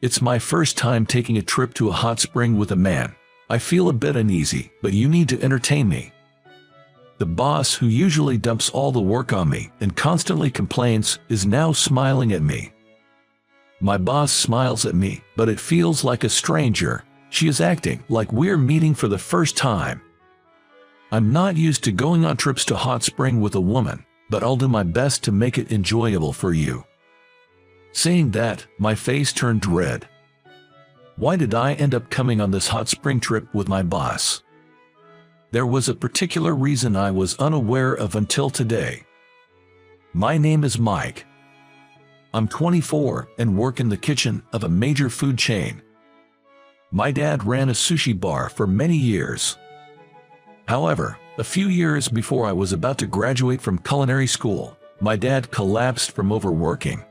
It's my first time taking a trip to a hot spring with a man. I feel a bit uneasy, but you need to entertain me. The boss, who usually dumps all the work on me and constantly complains, is now smiling at me. My boss smiles at me, but it feels like a stranger. She is acting like we're meeting for the first time. I'm not used to going on trips to hot spring with a woman, but I'll do my best to make it enjoyable for you. Saying that, my face turned red. Why did I end up coming on this hot spring trip with my boss? There was a particular reason I was unaware of until today. My name is Mike. I'm 24 and work in the kitchen of a major food chain. My dad ran a sushi bar for many years. However, a few years before I was about to graduate from culinary school, my dad collapsed from overworking.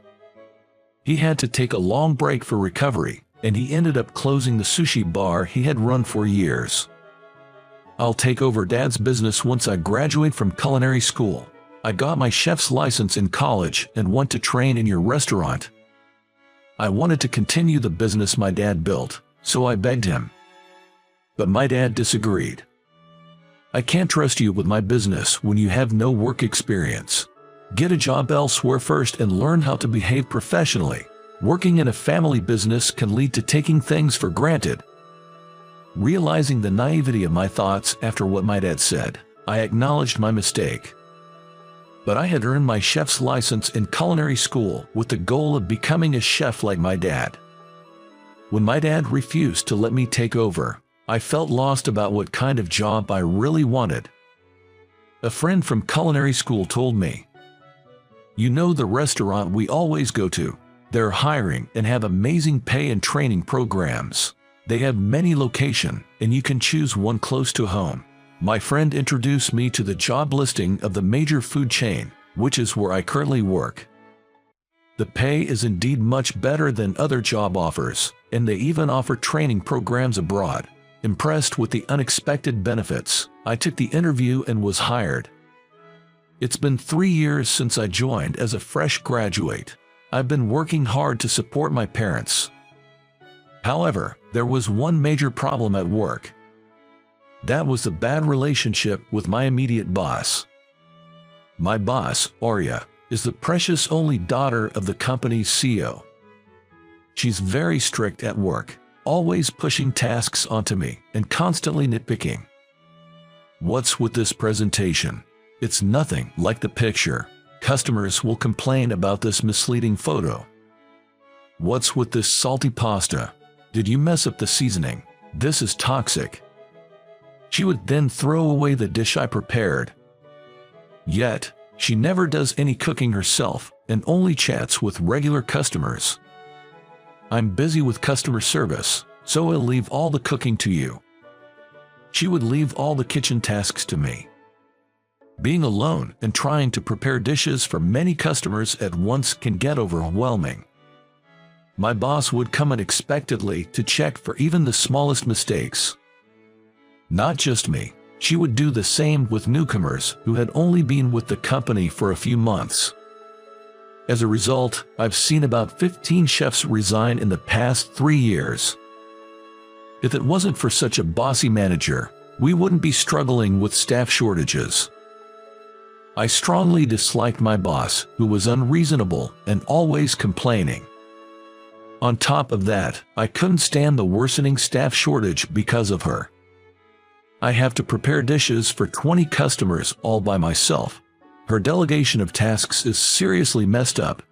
He had to take a long break for recovery, and he ended up closing the sushi bar he had run for years. I'll take over Dad's business once I graduate from culinary school. I got my chef's license in college and went to train in your restaurant. I wanted to continue the business my dad built, so I begged him. But my dad disagreed. I can't trust you with my business when you have no work experience. Get a job elsewhere first and learn how to behave professionally. Working in a family business can lead to taking things for granted. Realizing the naivety of my thoughts after what my dad said, I acknowledged my mistake. But I had earned my chef's license in culinary school with the goal of becoming a chef like my dad. When my dad refused to let me take over, I felt lost about what kind of job I really wanted. A friend from culinary school told me, "You know the restaurant we always go to? They're hiring and have amazing pay and training programs. They have many locations, and you can choose one close to home." My friend introduced me to the job listing of the major food chain, which is where I currently work. The pay is indeed much better than other job offers, and they even offer training programs abroad. Impressed with the unexpected benefits, I took the interview and was hired. It's been 3 years since I joined as a fresh graduate. I've been working hard to support my parents. However, there was one major problem at work. That was the bad relationship with my immediate boss. My boss, Arya, is the precious only daughter of the company's CEO. She's very strict at work, always pushing tasks onto me and constantly nitpicking. What's with this presentation? It's nothing like the picture. Customers will complain about this misleading photo. What's with this salty pasta? Did you mess up the seasoning? This is toxic. She would then throw away the dish I prepared. Yet, she never does any cooking herself and only chats with regular customers. I'm busy with customer service, so I'll leave all the cooking to you. She would leave all the kitchen tasks to me. Being alone and trying to prepare dishes for many customers at once can get overwhelming. My boss would come unexpectedly to check for even the smallest mistakes. Not just me, she would do the same with newcomers who had only been with the company for a few months. As a result, I've seen about 15 chefs resign in the past 3 years. If it wasn't for such a bossy manager, we wouldn't be struggling with staff shortages. I strongly disliked my boss, who was unreasonable and always complaining. On top of that, I couldn't stand the worsening staff shortage because of her. I have to prepare dishes for 20 customers all by myself. Her delegation of tasks is seriously messed up.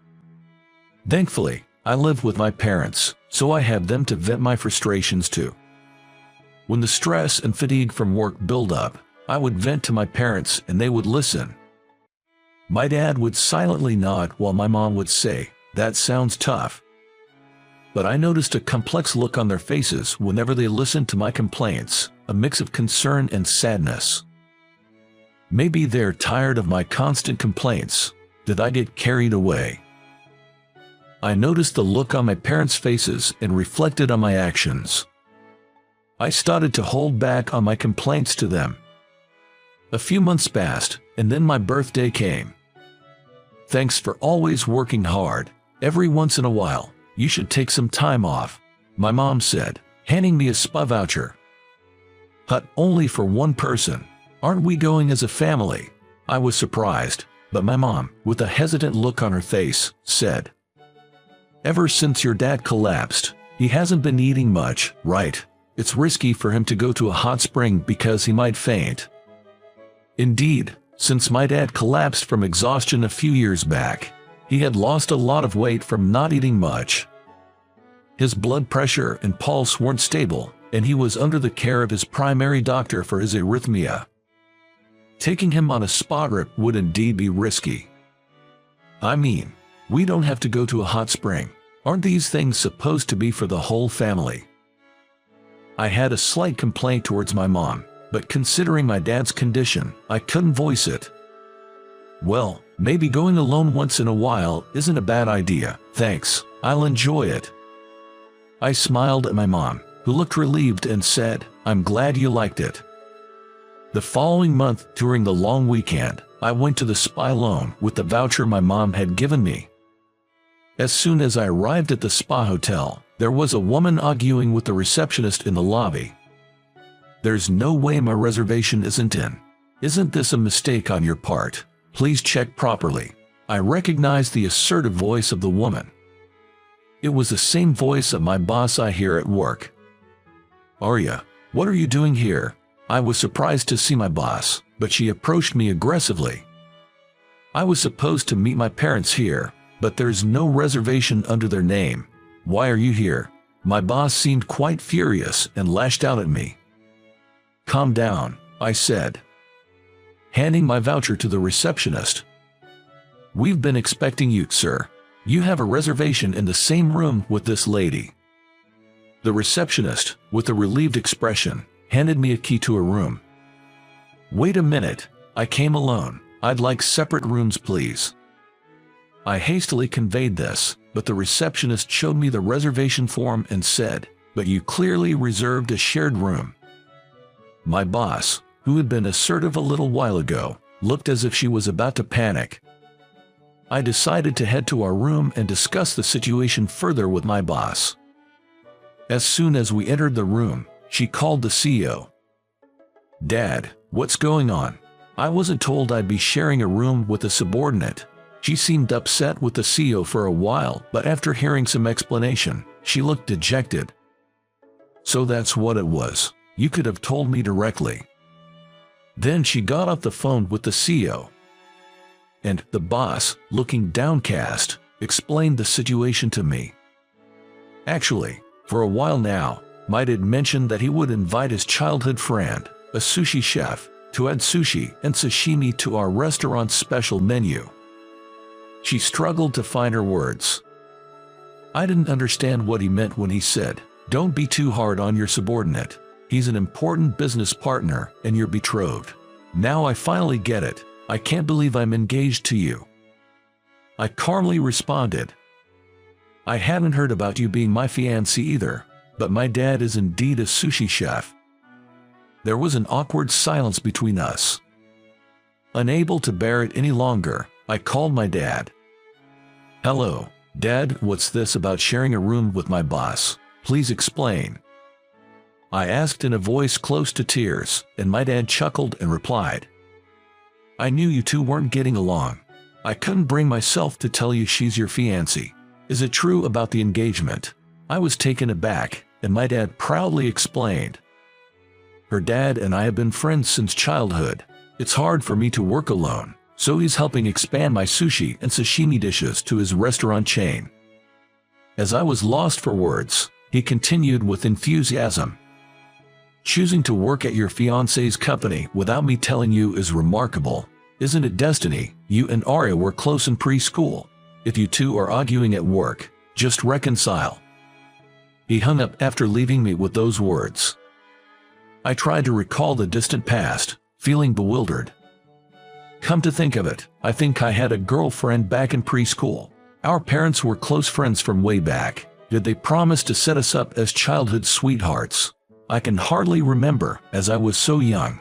Thankfully, I live with my parents, so I have them to vent my frustrations to. When the stress and fatigue from work build up, I would vent to my parents and they would listen. My dad would silently nod while my mom would say, "That sounds tough." But I noticed a complex look on their faces whenever they listened to my complaints, a mix of concern and sadness. Maybe they're tired of my constant complaints. Did I get carried away? I noticed the look on my parents' faces and reflected on my actions. I started to hold back on my complaints to them. A few months passed, and then my birthday came. Thanks for always working hard. Every once in a while, you should take some time off," my mom said, handing me a spa voucher. "But only for one person. Aren't we going as a family?" I was surprised, but my mom, with a hesitant look on her face, said, "Ever since your dad collapsed, he hasn't been eating much, right? It's risky for him to go to a hot spring because he might faint." Indeed, since my dad collapsed from exhaustion a few years back, he had lost a lot of weight from not eating much. His blood pressure and pulse weren't stable, and he was under the care of his primary doctor for his arrhythmia. Taking him on a spa trip would indeed be risky. I mean, we don't have to go to a hot spring. Aren't these things supposed to be for the whole family? I had a slight complaint towards my mom, but considering my dad's condition, I couldn't voice it. "Well, maybe going alone once in a while isn't a bad idea, thanks, I'll enjoy it." I smiled at my mom, who looked relieved and said, "I'm glad you liked it." The following month, during the long weekend, I went to the spa alone with the voucher my mom had given me. As soon as I arrived at the spa hotel, there was a woman arguing with the receptionist in the lobby. "There's no way my reservation isn't in. Isn't this a mistake on your part? Please check properly." I recognized the assertive voice of the woman. It was the same voice of my boss I hear at work. "Arya, what are you doing here?" I was surprised to see my boss, but she approached me aggressively. "I was supposed to meet my parents here, but there's no reservation under their name. Why are you here?" My boss seemed quite furious and lashed out at me. "Calm down," I said, handing my voucher to the receptionist. "We've been expecting you, sir. You have a reservation in the same room with this lady." The receptionist, with a relieved expression, handed me a key to a room. "Wait a minute, I came alone. I'd like separate rooms, please." I hastily conveyed this, but the receptionist showed me the reservation form and said, "But you clearly reserved a shared room." My boss, who had been assertive a little while ago, looked as if she was about to panic. I decided to head to our room and discuss the situation further with my boss. As soon as we entered the room, she called the CEO. "Dad, what's going on? I wasn't told I'd be sharing a room with a subordinate." She seemed upset with the CEO for a while, but after hearing some explanation, she looked dejected. "So that's what it was. You could have told me directly." Then she got off the phone with the CEO. And the boss, looking downcast, explained the situation to me. Actually, for a while now, my dad mentioned that he would invite his childhood friend, a sushi chef, to add sushi and sashimi to our restaurant's special menu. She struggled to find her words. I didn't understand what he meant when he said, "Don't be too hard on your subordinate. He's an important business partner and you're betrothed." Now I finally get it. I can't believe I'm engaged to you. I calmly responded. "I hadn't heard about you being my fiancé either, but my dad is indeed a sushi chef." There was an awkward silence between us. Unable to bear it any longer, I called my dad. "Hello, Dad, what's this about sharing a room with my boss? Please explain." I asked in a voice close to tears, and my dad chuckled and replied, "I knew you two weren't getting along. I couldn't bring myself to tell you she's your fiancée. Is it true about the engagement?" I was taken aback, and my dad proudly explained. "Her dad and I have been friends since childhood. It's hard for me to work alone, so he's helping expand my sushi and sashimi dishes to his restaurant chain." As I was lost for words, he continued with enthusiasm. "Choosing to work at your fiancé's company without me telling you is remarkable. Isn't it destiny? You and Arya were close in preschool. If you two are arguing at work, just reconcile." He hung up after leaving me with those words. I tried to recall the distant past, feeling bewildered. Come to think of it, I think I had a girlfriend back in preschool. Our parents were close friends from way back. Did they promise to set us up as childhood sweethearts? I can hardly remember, as I was so young.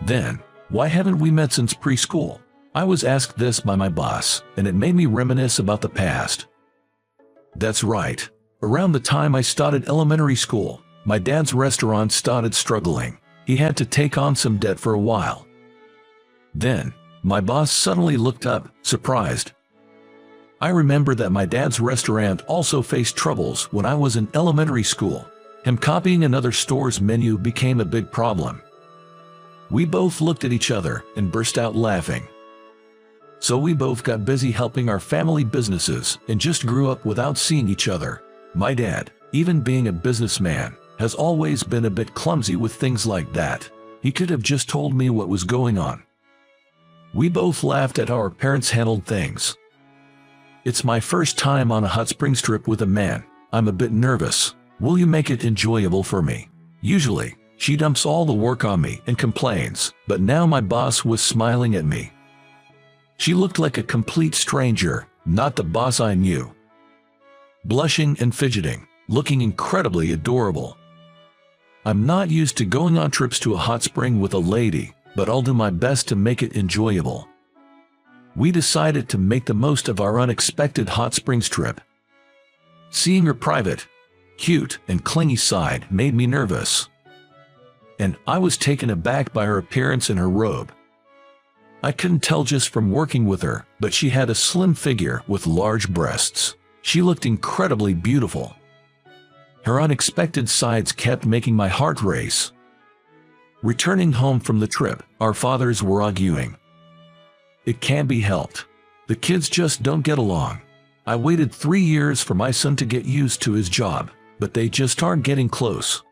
Then, why haven't we met since preschool? I was asked this by my boss, and it made me reminisce about the past. That's right. Around the time I started elementary school, my dad's restaurant started struggling. He had to take on some debt for a while. Then, my boss suddenly looked up, surprised. I remember that my dad's restaurant also faced troubles when I was in elementary school. Him copying another store's menu became a big problem. We both looked at each other and burst out laughing. So we both got busy helping our family businesses and just grew up without seeing each other. My dad, even being a businessman, has always been a bit clumsy with things like that. He could have just told me what was going on. We both laughed at how our parents handled things. It's my first time on a hot springs trip with a man. I'm a bit nervous. Will you make it enjoyable for me? Usually, she dumps all the work on me and complains, but now my boss was smiling at me. She looked like a complete stranger, not the boss I knew. Blushing and fidgeting, looking incredibly adorable. I'm not used to going on trips to a hot spring with a lady, but I'll do my best to make it enjoyable. We decided to make the most of our unexpected hot springs trip. Seeing her private, cute, and clingy side made me nervous. And I was taken aback by her appearance in her robe. I couldn't tell just from working with her, but she had a slim figure with large breasts. She looked incredibly beautiful. Her unexpected sides kept making my heart race. Returning home from the trip, our fathers were arguing. It can't be helped. The kids just don't get along. I waited 3 years for my son to get used to his job, but they just aren't getting close.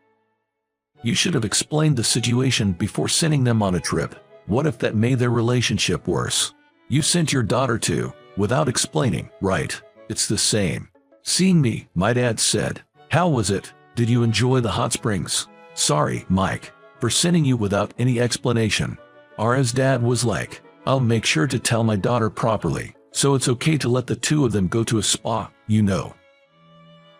You should have explained the situation before sending them on a trip. What if that made their relationship worse? You sent your daughter to, without explaining, right? It's the same. Seeing me, my dad said. How was it? Did you enjoy the hot springs? Sorry, Mike, for sending you without any explanation. Ara's dad was like, I'll make sure to tell my daughter properly, so it's okay to let the two of them go to a spa, you know.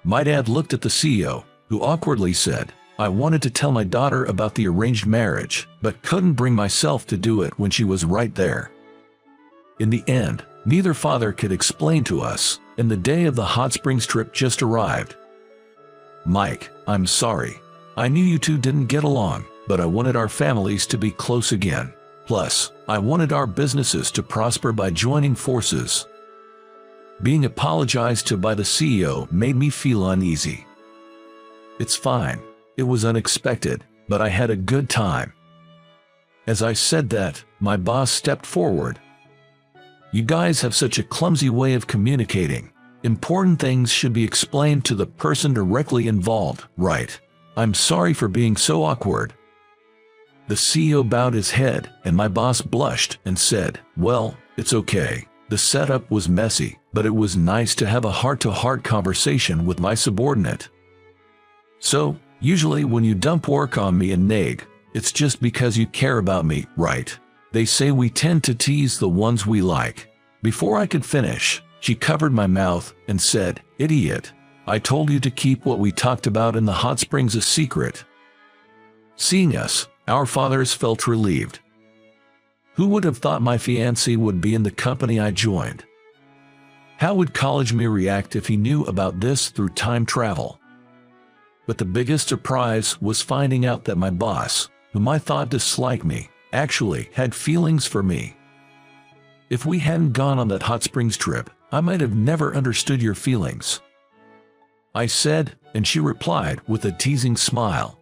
My dad looked at the CEO, who awkwardly said, I wanted to tell my daughter about the arranged marriage, but couldn't bring myself to do it when she was right there. In the end, neither father could explain to us, and the day of the hot springs trip just arrived. Mike, I'm sorry. I knew you two didn't get along, but I wanted our families to be close again. Plus, I wanted our businesses to prosper by joining forces. Being apologized to by the CEO made me feel uneasy. It's fine. It was unexpected, but I had a good time. As I said that, my boss stepped forward. You guys have such a clumsy way of communicating. Important things should be explained to the person directly involved, right? I'm sorry for being so awkward. The CEO bowed his head, and my boss blushed and said, well, it's okay. The setup was messy, but it was nice to have a heart-to-heart conversation with my subordinate. So, usually when you dump work on me and nag, it's just because you care about me, right? They say we tend to tease the ones we like. Before I could finish, she covered my mouth and said, idiot. I told you to keep what we talked about in the hot springs a secret. Seeing us, our fathers felt relieved. Who would have thought my fiancé would be in the company I joined? How would college me react if he knew about this through time travel? But the biggest surprise was finding out that my boss, whom I thought disliked me, actually had feelings for me. If we hadn't gone on that hot springs trip, I might have never understood your feelings. I said, and she replied with a teasing smile.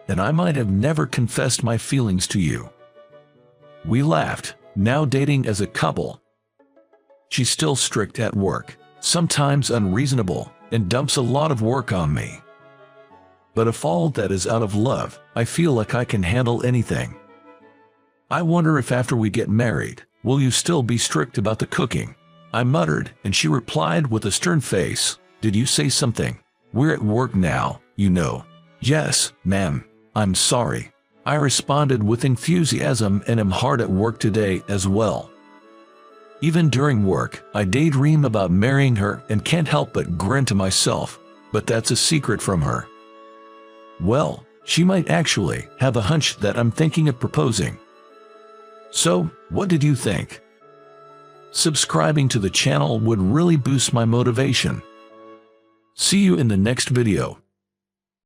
And I might have never confessed my feelings to you. We laughed, now dating as a couple. She's still strict at work, sometimes unreasonable, and dumps a lot of work on me. But if all that is out of love, I feel like I can handle anything. I wonder if after we get married, will you still be strict about the cooking? I muttered, and she replied with a stern face, did you say something? We're at work now, you know. Yes, ma'am. I'm sorry. I responded with enthusiasm and am hard at work today as well. Even during work, I daydream about marrying her and can't help but grin to myself, but that's a secret from her. Well, she might actually have a hunch that I'm thinking of proposing. So, what did you think? Subscribing to the channel would really boost my motivation. See you in the next video.